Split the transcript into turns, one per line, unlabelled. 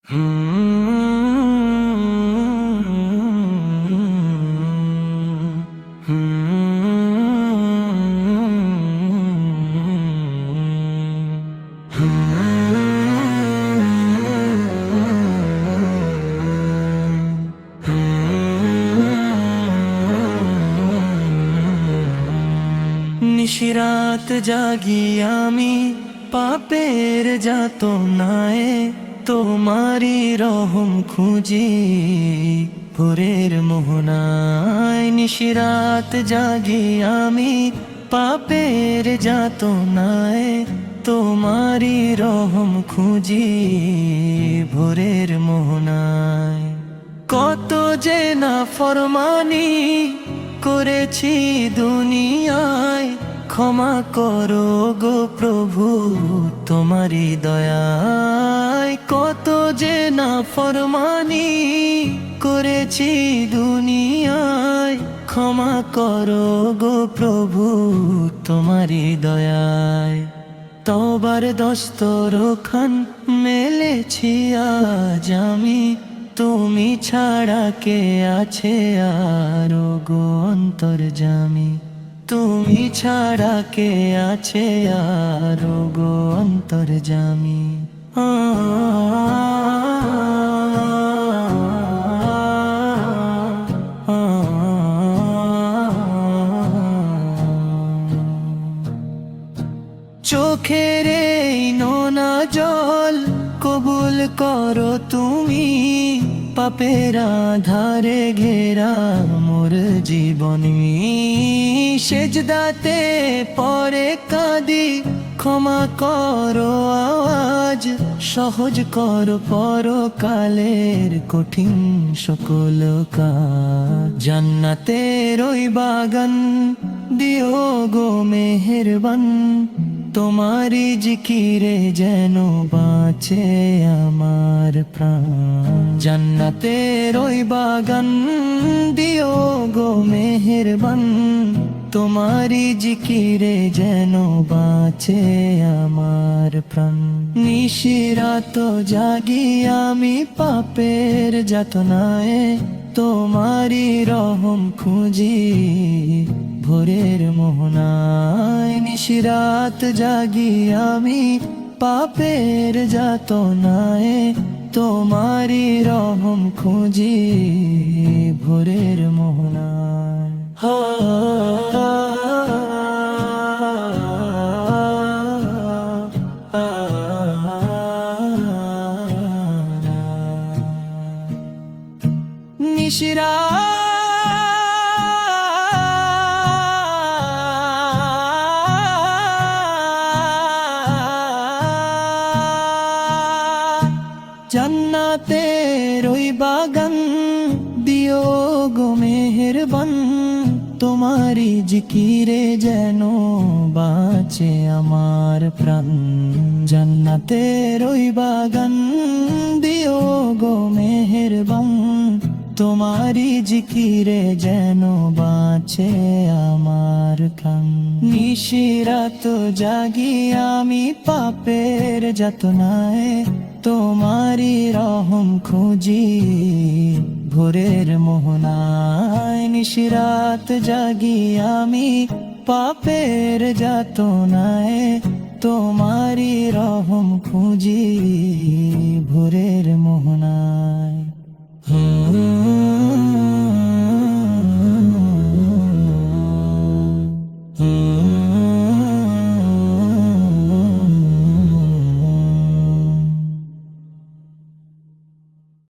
নিশিরাত জাগি আমি পাপের যাতনায়, তোমারি রহম খুঁজি ভোরের মোহনায়। নিশিরাত জাগি আমি পাপের যাতনায়, তোমারি রহম খুঁজি ভোরের মোহনায়। কত যে না ফরমানি করেছি দুনিয়ায়, ক্ষমা করো গো প্রভু তোমারি দয়ায়। কত যে না ফরমানি করেছি দুনিয়ায়, ক্ষমা করো গো প্রভু তোমারি দয়ায়। তওবার দস্তরখান মেলেছি আজ আমি, তুমি ছাড়া কে আছে আরো গো অন্তর্যামী। তুমি ছাড়া কে আছে আরো গো অন্তর্যামী। চোখের এই নোনা জল কবুল করো তুমি, পাপের আধারে ঘেরা মোর জীবনী। সেজদাতে পরে কাঁদি, ক্ষমা করো আওয়াজ সহজ করো পরকালের কঠিন সকল কাজ। জান্নাতের ওই বাগান দিও গো মেহেরবান, তোমারি জিকিরে যেন বাঁচে আমার প্রাণ। জান্নাতের ওই বাগান দিও গো মেহেরবান, তোমারি জিকিরে যেন বাঁচে আমার প্রাণ। নিশিরাত জাগি আমি পাপের যাতনায়, তোমারি রহম খুঁজি ভোরের মোহনায়। নিশিরাত জাগি আমি পাপের যাতনায়, তোমারি রহম খুঁজি ভোরের মোহনায়। নিশিরা জান্নাতের ওই বাগান দিও গো মেহেরবান, তোমারি জিকিরে যেন বাঁচে আমার প্রাণ। জান্নাতের ওই বাগান দিও গো মেহেরবান, তোমারি জিকিরে যেন বাঁচে আমার প্রাণ। নিশিরাত জাগি আমি পাপের যাতনায়, তোমারি রহম খুঁজি ভোরের মোহনায়। নিশিরাত জাগি আমি পাপের যাতনায়, তোমারি রহম খুঁজি ভোরের